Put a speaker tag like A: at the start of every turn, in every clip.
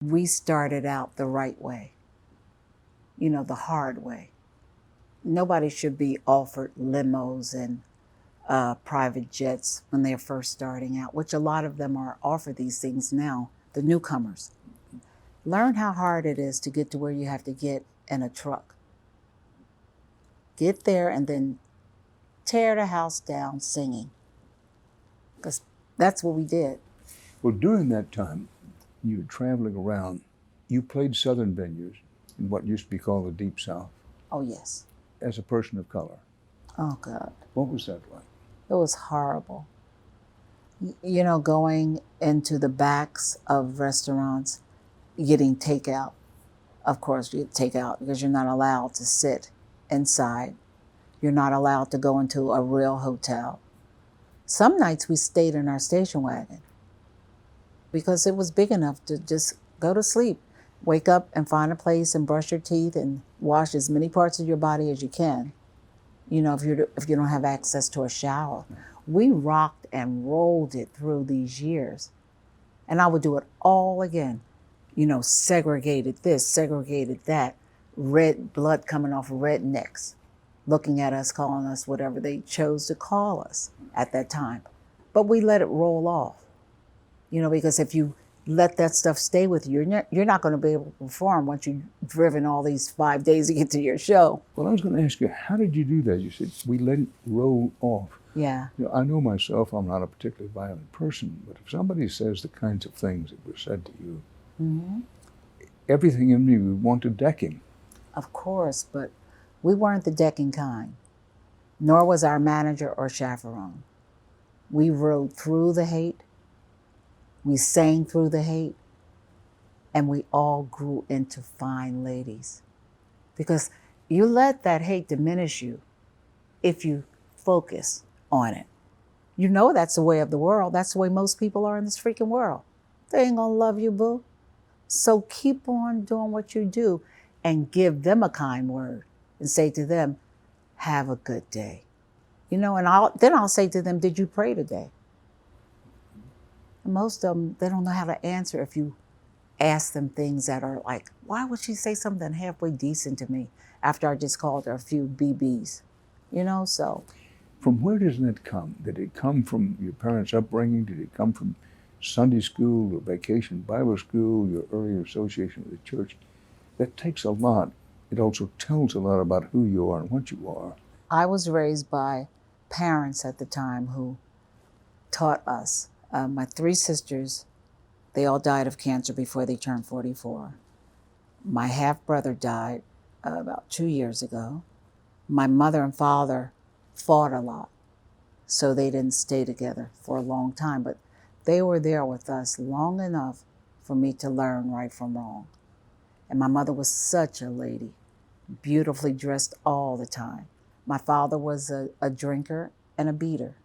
A: We started out the right way, the hard way. Nobody should be offered limos and private jets when they're first starting out, which a lot of them are offered these things now, the newcomers. Learn how hard it is to get to where you have to get in a truck. Get there and then tear the house down singing, because that's what we did.
B: Well, during that time, you were traveling around. You played Southern venues in what used to be called the Deep South.
A: Oh, yes.
B: As a person of color.
A: Oh, God.
B: What was that like?
A: It was horrible. Going into the backs of restaurants, getting takeout. Of course, you take out because you're not allowed to sit inside. You're not allowed to go into a real hotel. Some nights we stayed in our station wagon because it was big enough to just go to sleep, wake up and find a place and brush your teeth and wash as many parts of your body as you can. If you don't have access to a shower. We rocked and rolled it through these years. And I would do it all again. Segregated this, segregated that, red blood coming off rednecks, looking at us, calling us whatever they chose to call us at that time. But we let it roll off, because if you let that stuff stay with you, you're not going to be able to perform once you've driven all these 5 days to get to your show.
B: Well, I was going to ask you, how did you do that? You said, we let it roll off.
A: Yeah.
B: I know myself, I'm not a particularly violent person, but if somebody says the kinds of things that were said to you, mm-hmm. Everything in me would want to deck him.
A: Of course, but we weren't the decking kind, nor was our manager or chaperone. We rode through the hate, we sang through the hate, and we all grew into fine ladies. Because you let that hate diminish you if you focus on it. That's the way of the world. That's the way most people are in this freaking world. They ain't gonna love you, boo. So keep on doing what you do and give them a kind word and say to them, have a good day. And I'll say to them, did you pray today? And most of them, they don't know how to answer if you ask them things that are like, why would she say something halfway decent to me after I just called her a few BBs? So.
B: From where does that come? Did it come from your parents' upbringing? Did it come from Sunday school or vacation Bible school, your earlier association with the church? That takes a lot. It also tells a lot about who you are and what you are.
A: I was raised by parents at the time who taught us. My 3 sisters, they all died of cancer before they turned 44. My half-brother died about 2 years ago. My mother and father fought a lot, so they didn't stay together for a long time, but they were there with us long enough for me to learn right from wrong. And my mother was such a lady, beautifully dressed all the time. My father was a drinker and a beater,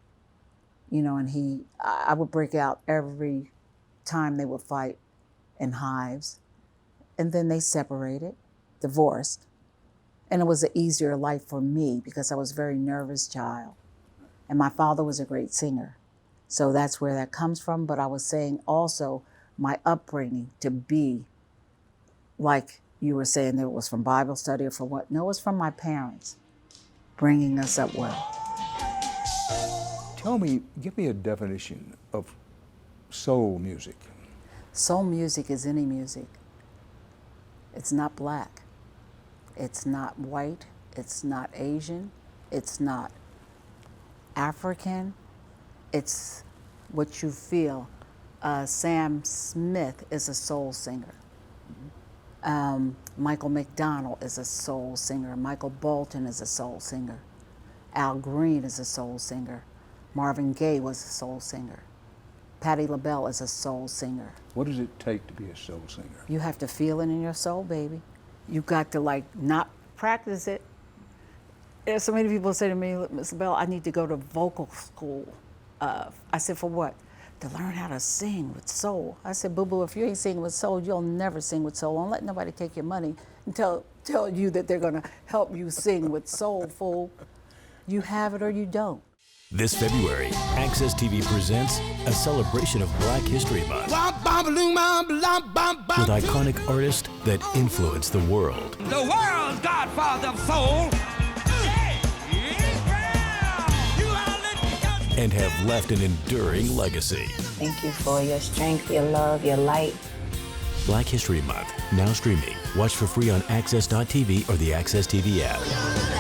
A: and I would break out every time they would fight in hives. And then they separated, divorced. And it was an easier life for me because I was a very nervous child. And my father was a great singer. So that's where that comes from. But I was saying also my upbringing to be like you were saying that it was from Bible study or from what? No, it was from my parents bringing us up well.
B: Give me a definition of soul music.
A: Soul music is any music. It's not black. It's not white. It's not Asian. It's not African. It's what you feel. Sam Smith is a soul singer. Michael McDonald is a soul singer. Michael Bolton is a soul singer. Al Green is a soul singer. Marvin Gaye was a soul singer. Patti LaBelle is a soul singer.
B: What does it take to be a soul singer?
A: You have to feel it in your soul, baby. You got to not practice it. There's so many people say to me, Miss Bell, I need to go to vocal school. I said, for what? To learn how to sing with soul. I said, boo-boo, if you ain't singing with soul, you'll never sing with soul. Don't let nobody take your money and tell you that they're gonna help you sing with soul, fool. You have it or you don't.
C: This February, Access TV presents a celebration of Black History Month. with iconic artists that influence the world.
D: The world's godfather of soul.
C: And have left an enduring legacy.
E: Thank you for your strength, your love, your light.
C: Black History Month, now streaming. Watch for free on Access.tv or the Access TV app.